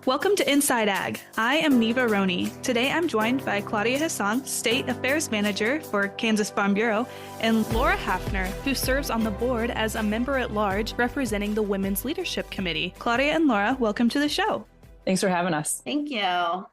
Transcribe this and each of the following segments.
Welcome to Inside Ag. I am Neva Roney. Today I'm joined by Claudia Hassan, State Affairs Manager for Kansas Farm Bureau, and Laura Hafner, who serves on the board as a member at large representing the Women's Leadership Committee. Claudia and Laura, welcome to the show. Thanks for having us. Thank you.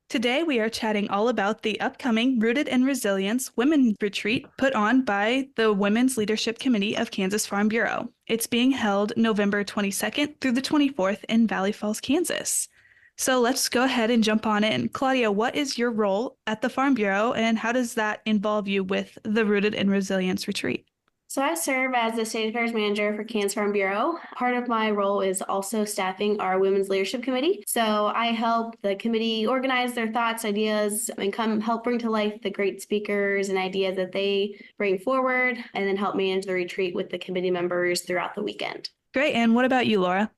Today we are chatting all about the upcoming Rooted in Resilience Women Retreat put on by the Women's Leadership Committee of Kansas Farm Bureau. It's being held November 22nd through the 24th in Valley Falls, Kansas. So let's go ahead and jump on in. Claudia, what is your role at the Farm Bureau and how does that involve you with the Rooted in Resilience Retreat? So I serve as the State Affairs Manager for Kansas Farm Bureau. Part of my role is also staffing our Women's Leadership Committee. So I help the committee organize their thoughts, ideas, and help bring to life the great speakers and ideas that they bring forward, and then help manage the retreat with the committee members throughout the weekend. Great. And what about you, Laura?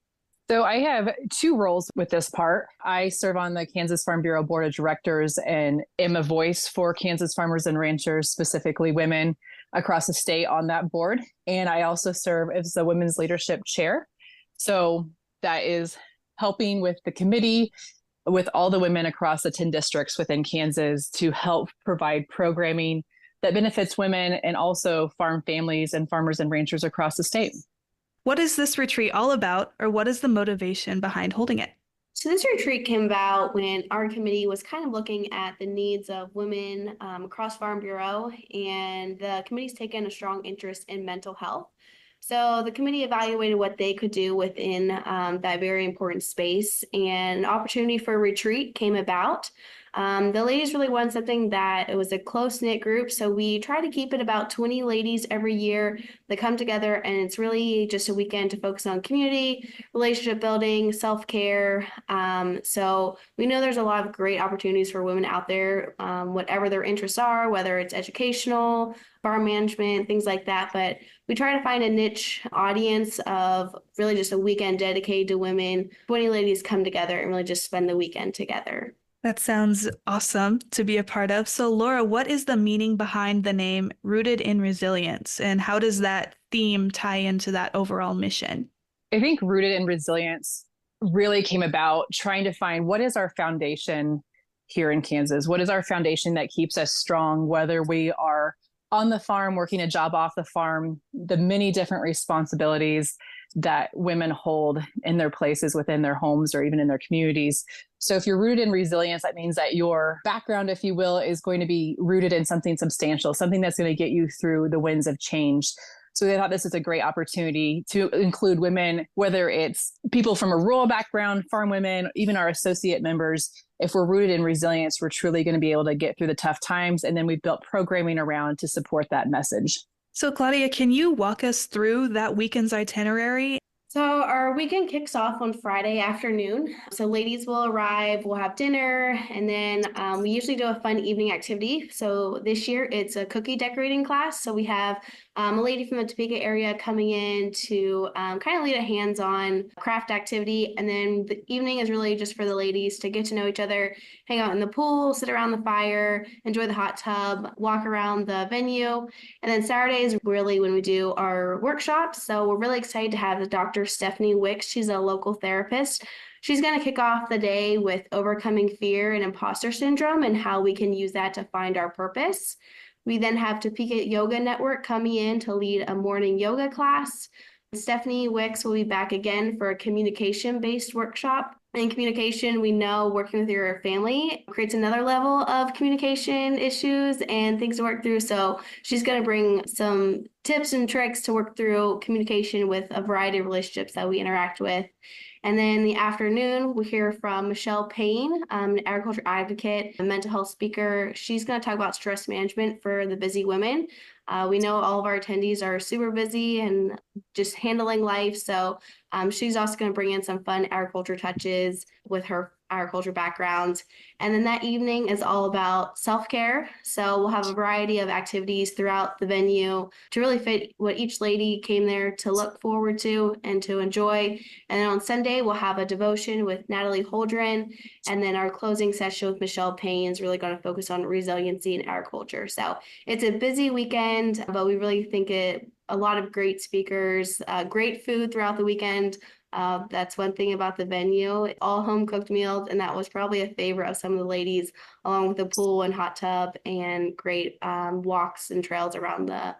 So I have two roles with this part. I serve on the Kansas Farm Bureau Board of Directors and am a voice for Kansas farmers and ranchers, specifically women across the state on that board. And I also serve as the Women's Leadership Chair. So that is helping with the committee, with all the women across the 10 districts within Kansas to help provide programming that benefits women and also farm families and farmers and ranchers across the state. What is this retreat all about, or what is the motivation behind holding it? So this retreat came about when our committee was kind of looking at the needs of women across Farm Bureau, and the committee's taken a strong interest in mental health. So the committee evaluated what they could do within that very important space, and an opportunity for a retreat came about. The ladies really wanted something that it was a close-knit group, so we try to keep it about 20 ladies every year that come together, and it's really just a weekend to focus on community, relationship building, self-care. So we know there's a lot of great opportunities for women out there, whatever their interests are, whether it's educational, farm management, things like that. But we try to find a niche audience of really just a weekend dedicated to women. 20 ladies come together and really just spend the weekend together. That sounds awesome to be a part of. So Laura, what is the meaning behind the name Rooted in Resilience, and how does that theme tie into that overall mission? I think Rooted in Resilience really came about trying to find what is our foundation here in Kansas? What is our foundation that keeps us strong, whether we are on the farm, working a job off the farm, the many different responsibilities that women hold in their places within their homes or even in their communities. So if you're rooted in resilience, that means that your background, if you will, is going to be rooted in something substantial, something that's going to get you through the winds of change. So they thought this is a great opportunity to include women, whether it's people from a rural background, farm women, even our associate members. If we're rooted in resilience, we're truly going to be able to get through the tough times. And then we've built programming around to support that message. So Claudia, can you walk us through that weekend's itinerary? So our weekend kicks off on Friday afternoon. So ladies will arrive, we'll have dinner, and then we usually do a fun evening activity. So this year it's a cookie decorating class. So we have a lady from the Topeka area coming in to kind of lead a hands-on craft activity. And then the evening is really just for the ladies to get to know each other, hang out in the pool, sit around the fire, enjoy the hot tub, walk around the venue. And then Saturday is really when we do our workshops. So we're really excited to have the Dr. Stephanie Wicks. She's a local therapist. She's going to kick off the day with overcoming fear and imposter syndrome and how we can use that to find our purpose. We then have Topeka Yoga Network coming in to lead a morning yoga class. Stephanie Wicks will be back again for a communication-based workshop. In communication, we know working with your family creates another level of communication issues and things to work through. So she's going to bring some tips and tricks to work through communication with a variety of relationships that we interact with. And then in the afternoon, we hear from Michelle Payne, an agriculture advocate, a mental health speaker. She's going to talk about stress management for the busy women. We know all of our attendees are super busy and just handling life. So she's also going to bring in some fun agriculture touches with her agriculture background. And then that evening is all about self-care. So we'll have a variety of activities throughout the venue to really fit what each lady came there to look forward to and to enjoy. And then on Sunday, we'll have a devotion with Natalie Holdren. And then our closing session with Michelle Payne is really going to focus on resiliency in agriculture. So it's a busy weekend, but we really think a lot of great speakers, great food throughout the weekend, That's one thing about the venue, all home cooked meals, and that was probably a favorite of some of the ladies, along with the pool and hot tub and great walks and trails around the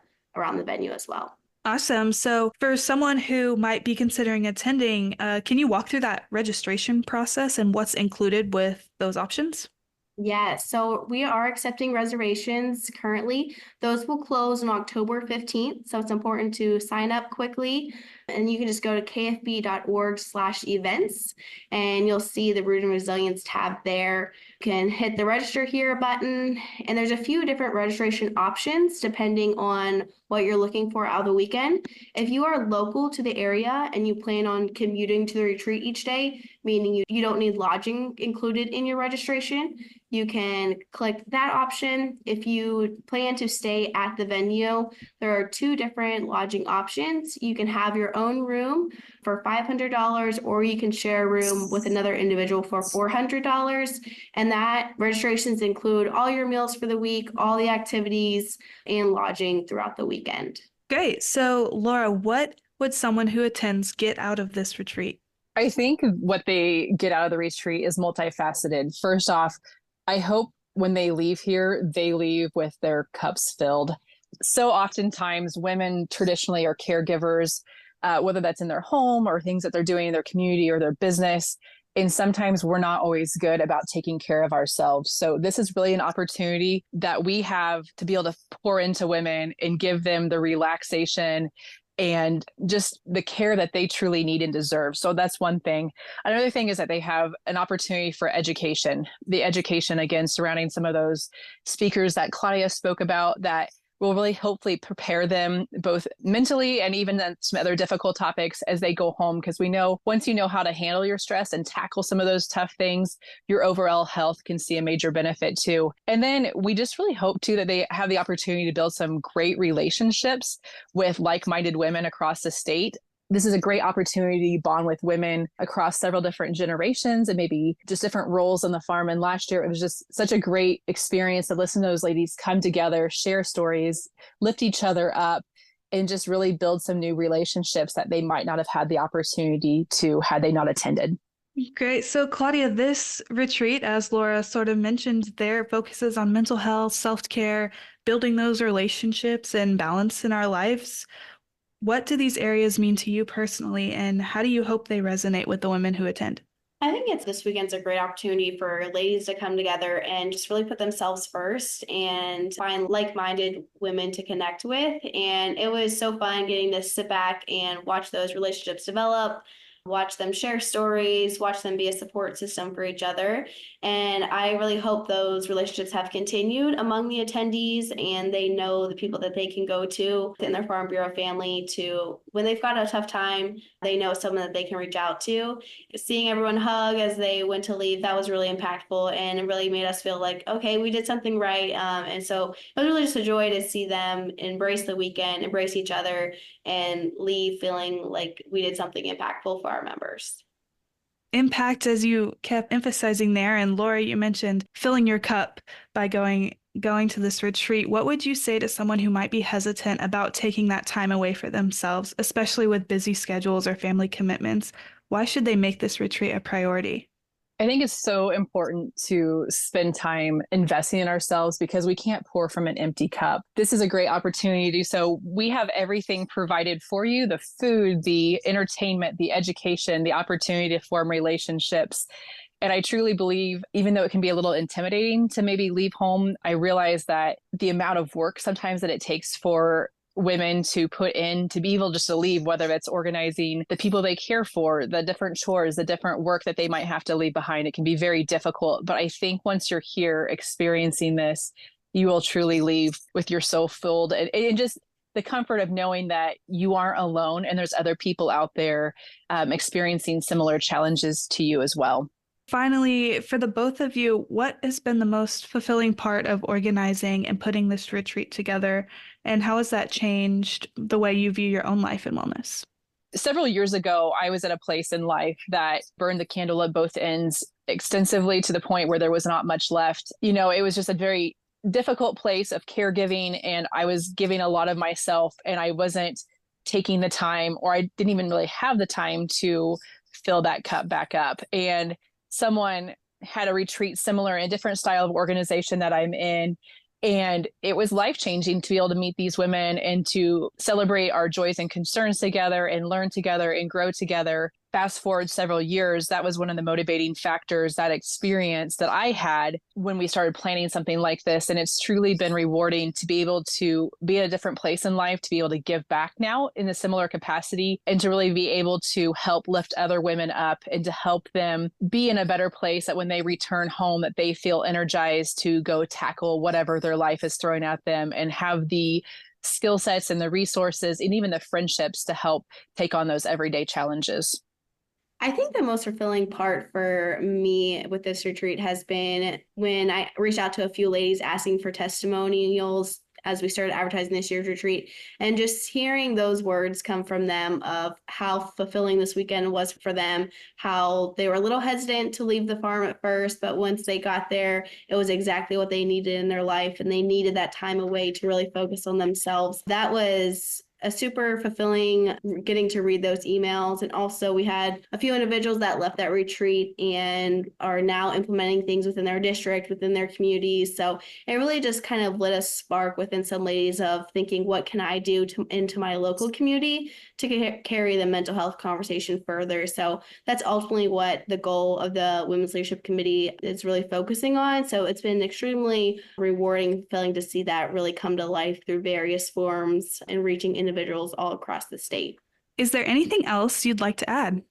venue as well. Awesome. So for someone who might be considering attending, can you walk through that registration process and what's included with those options? Yes, so we are accepting reservations currently. Those will close on October 15th, so it's important to sign up quickly. And you can just go to kfb.org/events and you'll see the Root and Resilience tab there. You can hit the register here button, and there's a few different registration options depending on what you're looking for out of the weekend. If you are local to the area and you plan on commuting to the retreat each day, meaning you don't need lodging included in your registration, you can click that option. If you plan to stay at the venue, there are two different lodging options. You can have your own room for $500, or you can share a room with another individual for $400. And that registrations include all your meals for the week, all the activities, and lodging throughout the weekend. Great. So, Laura, what would someone who attends get out of this retreat? I think what they get out of the retreat is multifaceted. First off, I hope when they leave here, they leave with their cups filled. So oftentimes women traditionally are caregivers, whether that's in their home or things that they're doing in their community or their business. And sometimes we're not always good about taking care of ourselves. So this is really an opportunity that we have to be able to pour into women and give them the relaxation and just the care that they truly need and deserve. So that's one thing. Another thing is that they have an opportunity for education. The education, again, surrounding some of those speakers that Claudia spoke about that will really hopefully prepare them both mentally and even then some other difficult topics as they go home. Because we know once you know how to handle your stress and tackle some of those tough things, your overall health can see a major benefit too. And then we just really hope too that they have the opportunity to build some great relationships with like-minded women across the state. This is a great opportunity to bond with women across several different generations and maybe just different roles on the farm. And last year, it was just such a great experience to listen to those ladies come together, share stories, lift each other up, and just really build some new relationships that they might not have had the opportunity to had they not attended. Great. So, Claudia, this retreat, as Laura sort of mentioned there, focuses on mental health, self-care, building those relationships and balance in our lives. What do these areas mean to you personally, and how do you hope they resonate with the women who attend? I think this weekend's a great opportunity for ladies to come together and just really put themselves first and find like-minded women to connect with. And it was so fun getting to sit back and watch those relationships develop, watch them share stories, watch them be a support system for each other. And I really hope those relationships have continued among the attendees and they know the people that they can go to in their Farm Bureau family to, when they've got a tough time, they know someone that they can reach out to. Seeing everyone hug as they went to leave, that was really impactful and it really made us feel like, okay, we did something right. And so it was really just a joy to see them embrace the weekend, embrace each other, and leave feeling like we did something impactful for our members. Impact, as you kept emphasizing there, and Laura, you mentioned filling your cup by going to this retreat. What would you say to someone who might be hesitant about taking that time away for themselves, especially with busy schedules or family commitments? Why should they make this retreat a priority? I think it's so important to spend time investing in ourselves because we can't pour from an empty cup. This is a great opportunity to do so. We have everything provided for you, the food, the entertainment, the education, the opportunity to form relationships. And I truly believe, even though it can be a little intimidating to maybe leave home, I realize that the amount of work sometimes that it takes for women to put in to be able just to leave, whether it's organizing the people they care for, the different chores, the different work that they might have to leave behind. It can be very difficult. But I think once you're here experiencing this, you will truly leave with your soul filled and just the comfort of knowing that you aren't alone and there's other people out there experiencing similar challenges to you as well. Finally, for the both of you, what has been the most fulfilling part of organizing and putting this retreat together? And how has that changed the way you view your own life and wellness? Several years ago, I was at a place in life that burned the candle at both ends extensively to the point where there was not much left. You know, it was just a very difficult place of caregiving, and I was giving a lot of myself, and I wasn't taking the time, or I didn't even really have the time to fill that cup back up. And someone had a retreat similar in a different style of organization that I'm in. And it was life-changing to be able to meet these women and to celebrate our joys and concerns together and learn together and grow together. Fast forward several years, that was one of the motivating factors, that experience that I had when we started planning something like this. And it's truly been rewarding to be able to be at a different place in life, to be able to give back now in a similar capacity, and to really be able to help lift other women up and to help them be in a better place, that when they return home, that they feel energized to go tackle whatever their life is throwing at them, and have the skill sets and the resources and even the friendships to help take on those everyday challenges. I think the most fulfilling part for me with this retreat has been when I reached out to a few ladies asking for testimonials as we started advertising this year's retreat, and just hearing those words come from them of how fulfilling this weekend was for them, how they were a little hesitant to leave the farm at first, but once they got there, it was exactly what they needed in their life, and they needed that time away to really focus on themselves. That was a super fulfilling getting to read those emails. And also we had a few individuals that left that retreat and are now implementing things within their district, within their communities. So it really just kind of lit a spark within some ladies of thinking, what can I do into my local community to carry the mental health conversation further? So that's ultimately what the goal of the Women's Leadership Committee is really focusing on. So it's been extremely rewarding, feeling to see that really come to life through various forms and reaching individuals all across the state. Is there anything else you'd like to add?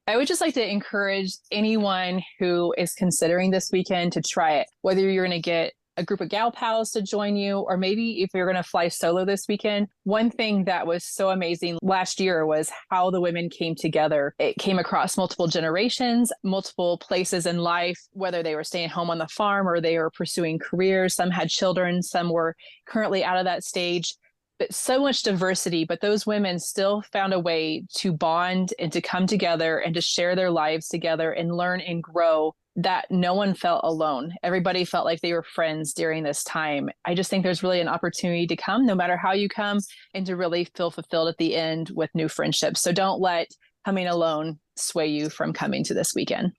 I would just like to encourage anyone who is considering this weekend to try it, whether you're going to get a group of gal pals to join you, or maybe if you're going to fly solo this weekend. One thing that was so amazing last year was how the women came together. It came across multiple generations, multiple places in life, whether they were staying home on the farm or they were pursuing careers. Some had children, some were currently out of that stage. But so much diversity, but those women still found a way to bond and to come together and to share their lives together and learn and grow, that no one felt alone. Everybody felt like they were friends during this time. I just think there's really an opportunity to come, no matter how you come, and to really feel fulfilled at the end with new friendships. So don't let coming alone sway you from coming to this weekend.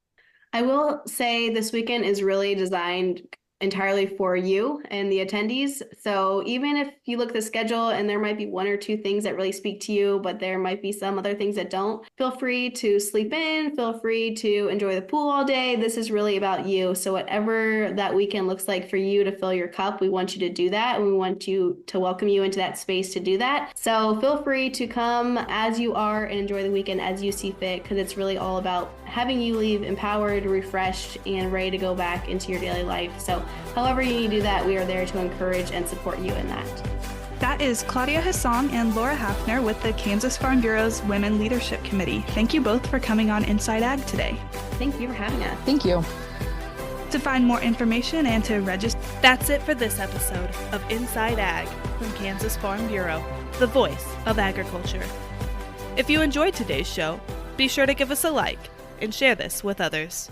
I will say this weekend is really designed entirely for you and the attendees. So even if you look at the schedule and there might be one or two things that really speak to you, but there might be some other things that don't, feel free to sleep in, feel free to enjoy the pool all day. This is really about you. So whatever that weekend looks like for you to fill your cup, we want you to do that. And we want you to welcome you into that space to do that. So feel free to come as you are and enjoy the weekend as you see fit, because it's really all about having you leave empowered, refreshed, and ready to go back into your daily life. So however you need to do that, we are there to encourage and support you in that. That is Claudia Hassong and Laura Hafner with the Kansas Farm Bureau's Women Leadership Committee. Thank you both for coming on Inside Ag today. Thank you for having us. Thank you. To find more information and to register, that's it for this episode of Inside Ag from Kansas Farm Bureau, the voice of agriculture. If you enjoyed today's show, be sure to give us a like and share this with others.